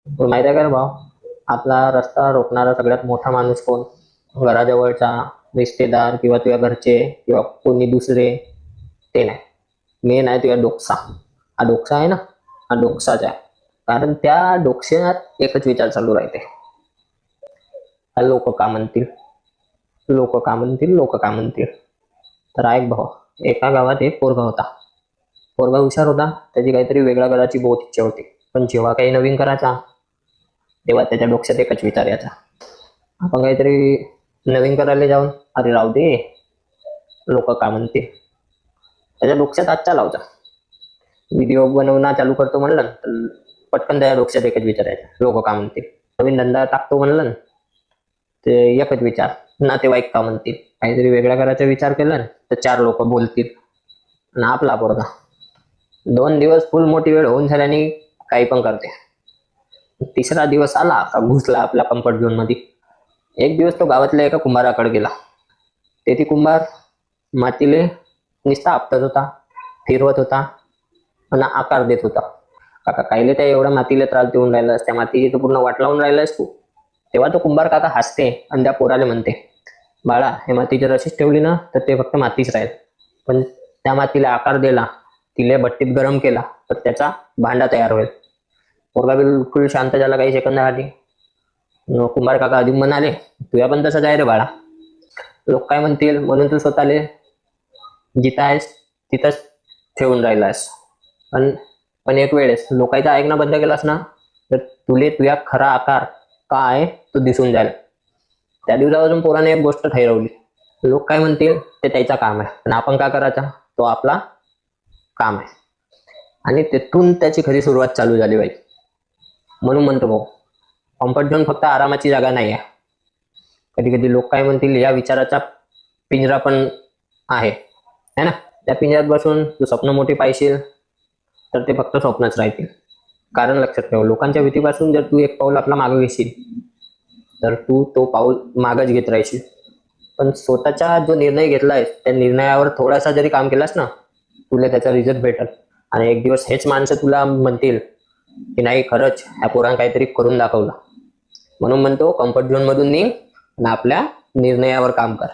माहिती आहे का रे भाऊ, आपला रस्ता रोखणारा सगळ्यात मोठा माणूस कोण? घराजवळचा, रिश्तेदार किंवा तुझ्या घरचे किंवा कोणी दुसरे, ते नाही. मेन आहे तुझ्या डोकसा. हा डोकसा आहे ना, हा डोकसाच आहे. कारण त्या डोक्यात एकच विचार चालू राहते, लोक का म्हणतील, लोक का म्हणतील, लोक का म्हणतील. तर ऐक भाऊ, एका गावात एक पोरगा होता. पोरगा हुशार होता, त्याची काहीतरी वेगळ्या करायची बहुत इच्छा होती. पण जेव्हा काही नवीन करायचा, तेव्हा त्याच्या डोक्यात एकच विचार यायचा, आपण काहीतरी नवीन करायला जाऊन, अरे राहू दे, लोक का म्हणते. त्याच्या डोक्यात आजचा लावचा व्हिडिओ बनवणं चालू करतो म्हणलं तर पटकन त्याच्या डोक्यात एकच विचार यायचा, लोक का म्हणतील. नवीन धंदा टाकतो म्हणलं ते एकच विचार, नातेवाईक का म्हणतील. काहीतरी वेगळा करायचा विचार केला तर चार लोक बोलतील. आणि आपला पोरगा 2 दिवस फुल मोटिवेट होऊन झाल्याने काही पण करते. तिसरा दिवस आला का घुसला आपल्या कम्फर्ट झोन मध्ये. एक दिवस तो गावातल्या एका कुंभाराकडे गेला. ते कुंभार मातीले नुसता आपटत होता, फिरवत होता आणि आकार देत होता. काका कायले त्या एवढ्या मातीला त्रास देऊन राहिलास, त्या मातीची तर पूर्ण वाट लावून राहिलास तू. तेव्हा तो कुंभार काका हसते आणि त्या पोराले म्हणते, बाळा हे माती जर अशीच ठेवली ना तर ते फक्त मातीच राहील. पण त्या मातीला आकार दिला, तिले भट्टीत गरम केला तर त्याचा भांडा तयार होईल. पोरगा बिलकुल शांत झाला काही सेकंदासाठी. कुंभार काका अधिक म्हणाले, तुझ्या पण तसंच आहे रे बाळा. लोक काय म्हणतील म्हणून तू स्वतःले जिथं आहेस तिथंच ठेवून राहिलास. पण पण एक वेळेस लोकांचं ऐकणं बंद केलास ना, तर तुले तुझ्या खरा आकार काय तो दिसून जाईल. त्या दिवसापासून पोराने एक गोष्ट ठरवली, लोक काय म्हणतील ते त्याचा काम आहे, पण आपण काय करायचा तो आपला काम आहे. आणि तिथून त्याची खरी सुरुवात चालू झाली बाई. म्हणून म्हणतो भाऊ, कम्फर्ट झोन फक्त आरामाची जागा नाही आहे. कधी कधी लोक काय म्हणतील या विचाराचा पिंजरा पण आहे है ना. त्या पिंजऱ्यात बसून तू स्वप्न मोठी पाहिशील तर ते फक्त स्वप्नच राहतील. कारण लक्षात ठेव, लोकांच्या भीतीपासून जर तू एक पाऊल आपला मागे घेशील तर तू तो पाऊल मागच घेत राहशील. पण स्वतःचा जो निर्णय घेतलाय त्या निर्णयावर थोडासा जरी काम केलास ना, तुला त्याचा रिझल्ट भेटल. आणि एक दिवस हेच माणसं तुला म्हणतील की नाही खरंच ह्या पोरानं काहीतरी करून दाखवलं. म्हणून म्हणतो कम्फर्ट झोन मधून निघ आणि आपल्या निर्णयावर काम कर.